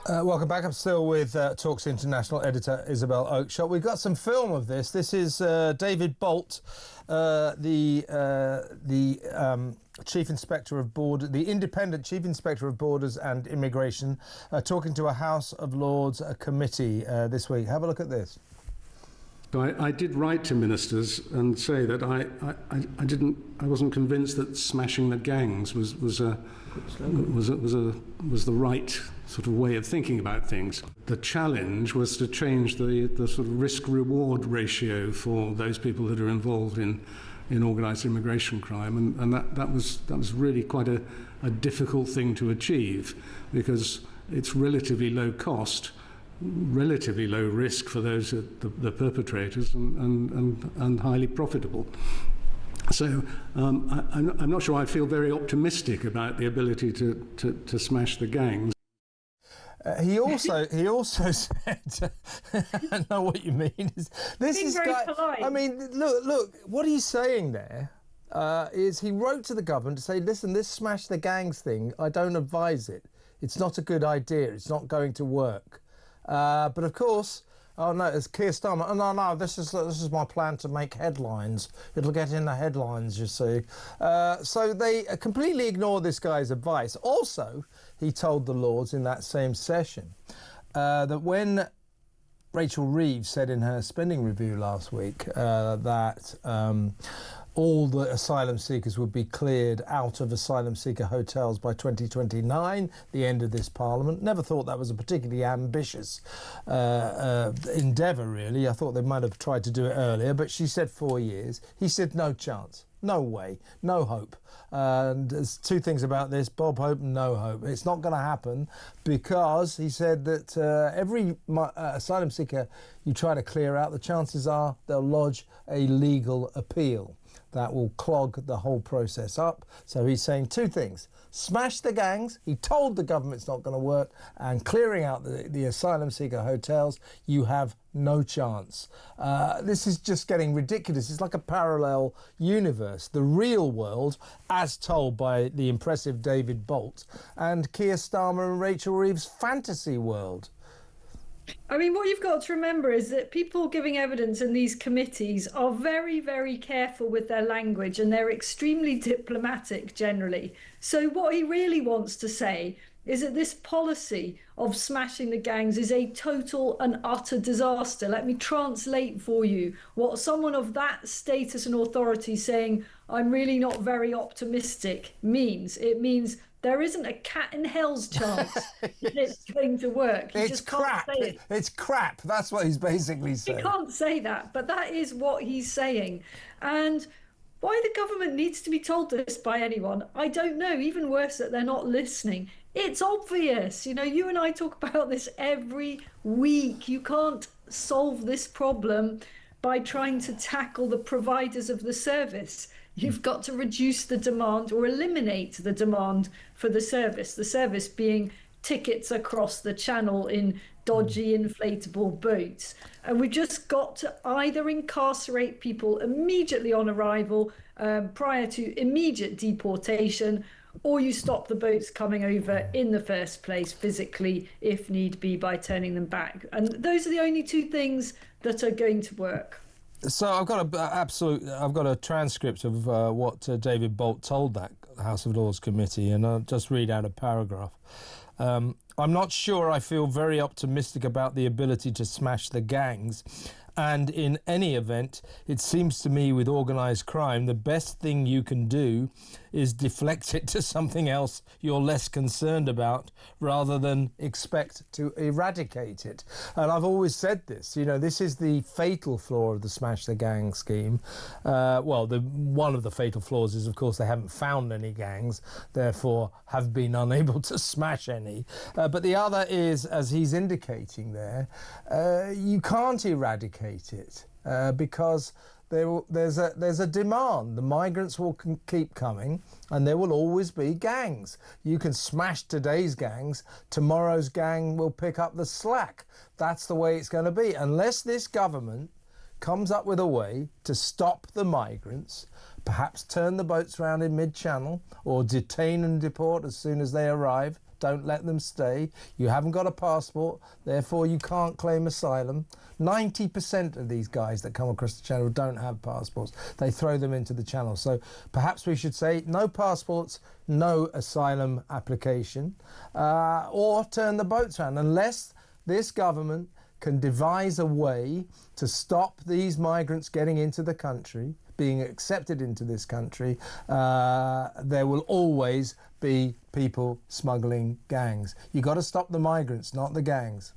Welcome back. I'm still with Talks International editor Isabel Oakeshott. We've got some film of this. This is David Bolt, the Chief Inspector of Borders, the independent Chief Inspector of Borders and Immigration, talking to a House of Lords committee this week. Have a look at this. So I did write to ministers and say that I wasn't convinced that smashing the gangs was the right sort of way of thinking about things. The challenge was to change the sort of risk-reward ratio for those people that are involved in organised immigration crime, and that was really quite a difficult thing to achieve, because it's relatively low cost, relatively low risk for those the perpetrators, and highly profitable. So I'm not sure I feel very optimistic about the ability to smash the gangs. He also said, I know what you mean. This is very polite. I mean, look, what he's saying there is he wrote to the government to say, listen, this smash the gangs thing, I don't advise it. It's not a good idea. It's not going to work. But of course, oh no, it's Keir Starmer. Oh no, this is my plan to make headlines. It'll get in the headlines, you see. So they completely ignore this guy's advice. Also, he told the Lords in that same session that when Rachel Reeves said in her spending review last week that all the asylum seekers would be cleared out of asylum seeker hotels by 2029, the end of this parliament. Never thought that was a particularly ambitious endeavour, really. I thought they might have tried to do it earlier, but she said 4 years. He said no chance, no way, no hope. And there's two things about this: Bob Hope and no hope. It's not going to happen, because he said that every asylum seeker you try to clear out, the chances are they'll lodge a legal appeal. That will clog the whole process up. So he's saying two things: smash the gangs, he told the government it's not going to work, and clearing out the asylum seeker hotels, you have no chance. This is just getting ridiculous. It's like a parallel universe, the real world as told by the impressive David Bolt, and Keir Starmer and Rachel Reeves' fantasy world. I mean, what you've got to remember is that people giving evidence in these committees are very, very careful with their language, and they're extremely diplomatic generally. So what he really wants to say is that this policy of smashing the gangs is a total and utter disaster. Let me translate for you what someone of that status and authority saying, I'm really not very optimistic, means. It means there isn't a cat in hell's chance that it's going to work. It's crap. It's crap. That's what he's basically saying. He can't say that, but that is what he's saying. And why the government needs to be told this by anyone, I don't know. Even worse, that they're not listening. It's obvious. You know, you and I talk about this every week. You can't solve this problem by trying to tackle the providers of the service. You've got to reduce the demand or eliminate the demand for the service being tickets across the channel in dodgy inflatable boats. And we've just got to either incarcerate people immediately on arrival prior to immediate deportation, or you stop the boats coming over in the first place physically, if need be, by turning them back. And those are the only two things that are going to work. So I've got a transcript of what David Bolt told that House of Lords committee, and I'll just read out a paragraph. I'm not sure I feel very optimistic about the ability to smash the gangs, and in any event, it seems to me with organised crime, the best thing you can do is deflect it to something else you're less concerned about, rather than expect to eradicate it. And I've always said this, you know, this is the fatal flaw of the Smash the Gang scheme. One of the fatal flaws is, of course, they haven't found any gangs, therefore have been unable to smash any. But the other is, as he's indicating there, you can't eradicate it because there's a demand. The migrants will keep coming, and there will always be gangs. You can smash today's gangs, tomorrow's gang will pick up the slack. That's the way it's going to be. Unless this government comes up with a way to stop the migrants, perhaps turn the boats around in mid-channel, or detain and deport as soon as they arrive, don't let them stay. You haven't got a passport, therefore you can't claim asylum. 90% of these guys that come across the channel don't have passports. They throw them into the channel. So perhaps we should say no passports, no asylum application, or turn the boats around, unless this government can devise a way to stop these migrants getting into the country, being accepted into this country. There will always be people smuggling gangs. You've got to stop the migrants, not the gangs.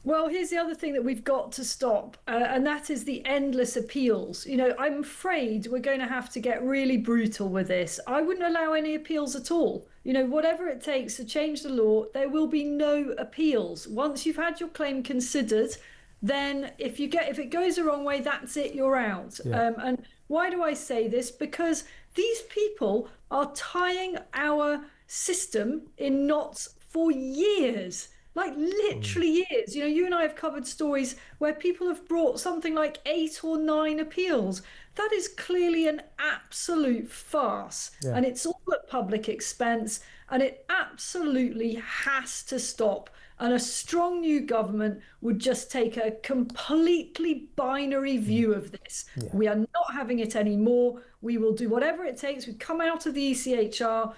Well, here's the other thing that we've got to stop, and that is the endless appeals. You know, I'm afraid we're going to have to get really brutal with this. I wouldn't allow any appeals at all. You know, whatever it takes to change the law, there will be no appeals. Once you've had your claim considered, then if it goes the wrong way, that's it, you're out. Yeah. And why do I say this? Because these people are tying our system in knots for years. Like literally years. You know, you and I have covered stories where people have brought something like 8 or 9 appeals. That is clearly an absolute farce. Yeah. And it's all at public expense. And it absolutely has to stop. And a strong new government would just take a completely binary view of this. Yeah. We are not having it anymore. We will do whatever it takes. We come out of the ECHR,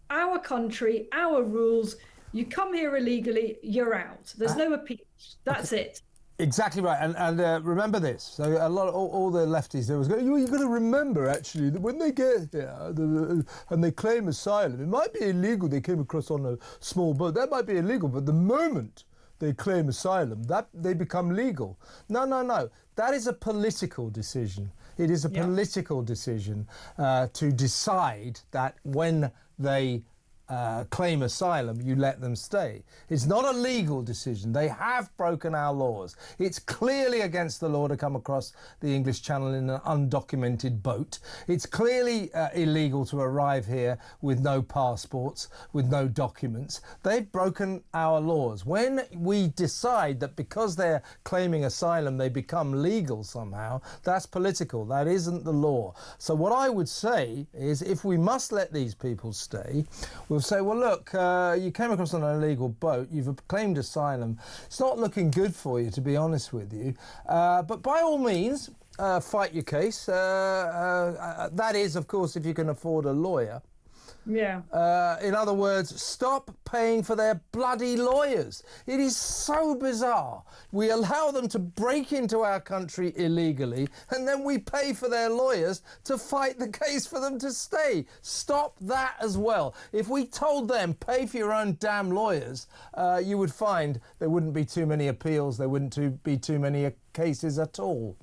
our country, our rules. You come here illegally, you're out. There's no appeal. That's it. Exactly right. And remember this. So a lot of all the lefties there was going, you've got to remember actually that when they get here and they claim asylum, it might be illegal. They came across on a small boat. That might be illegal. But the moment they claim asylum, that they become legal. No. That is a political decision. It is a political decision to decide that when they claim asylum, you let them stay. It's not a legal decision. They have broken our laws. It's clearly against the law to come across the English Channel in an undocumented boat. It's clearly illegal to arrive here with no passports, with no documents. They've broken our laws. When we decide that because they're claiming asylum they become legal somehow, that's political. That isn't the law. So what I would say is, if we must let these people stay, we'll say, well, look, you came across on an illegal boat, you've claimed asylum. It's not looking good for you, to be honest with you. But by all means, fight your case. That is, of course, if you can afford a lawyer. Yeah. In other words, stop paying for their bloody lawyers. It is so bizarre. We allow them to break into our country illegally, and then we pay for their lawyers to fight the case for them to stay. Stop that as well. If we told them, pay for your own damn lawyers, you would find there wouldn't be too many appeals, there wouldn't be too many cases at all.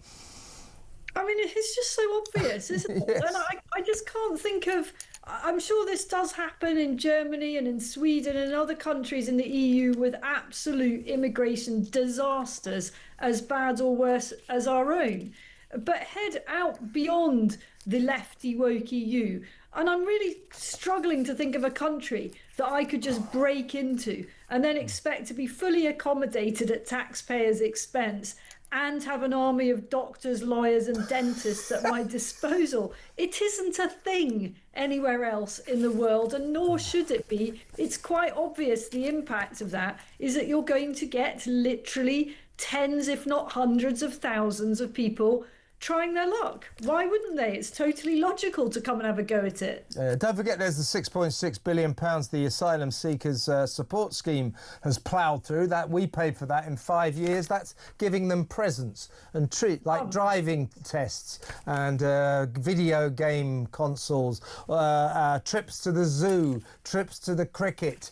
I mean, it's just so obvious, isn't it? Yes. And I just can't think of... I'm sure this does happen in Germany and in Sweden and other countries in the EU with absolute immigration disasters as bad or worse as our own. But head out beyond the lefty woke EU. And I'm really struggling to think of a country that I could just break into and then expect to be fully accommodated at taxpayers' expense and have an army of doctors, lawyers and dentists at my disposal. It isn't a thing anywhere else in the world, and nor should it be. It's quite obvious the impact of that is that you're going to get literally tens, if not hundreds of thousands of people trying their luck. Why wouldn't they? It's totally logical to come and have a go at it. Don't forget there's the £6.6 billion the asylum seekers support scheme has ploughed through. That we paid for that in 5 years. That's giving them presents and treat like driving tests and video game consoles, trips to the zoo, trips to the cricket.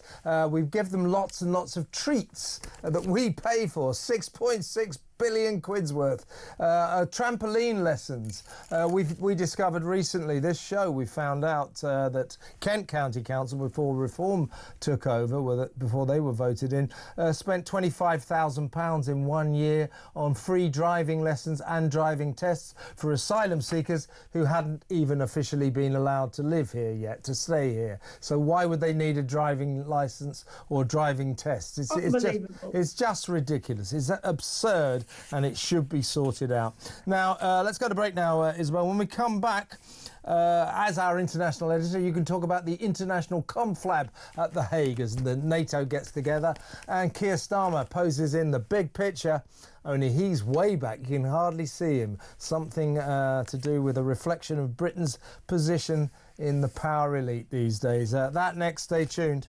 We give them lots and lots of treats that we pay for. 6.6 billion quid's worth. Trampoline lessons. We discovered recently, this show, we found out that Kent County Council, before reform took over, before they were voted in, spent £25,000 in 1 year on free driving lessons and driving tests for asylum seekers who hadn't even officially been allowed to live here yet, to stay here. So why would they need a driving licence or driving tests? It's just ridiculous. It's absurd. and it should be sorted out. Now, let's go to break now, Isabel. When we come back, as our international editor, you can talk about the international conflab at The Hague as the NATO gets together, and Keir Starmer poses in the big picture, only he's way back, you can hardly see him. Something to do with a reflection of Britain's position in the power elite these days. That next, stay tuned.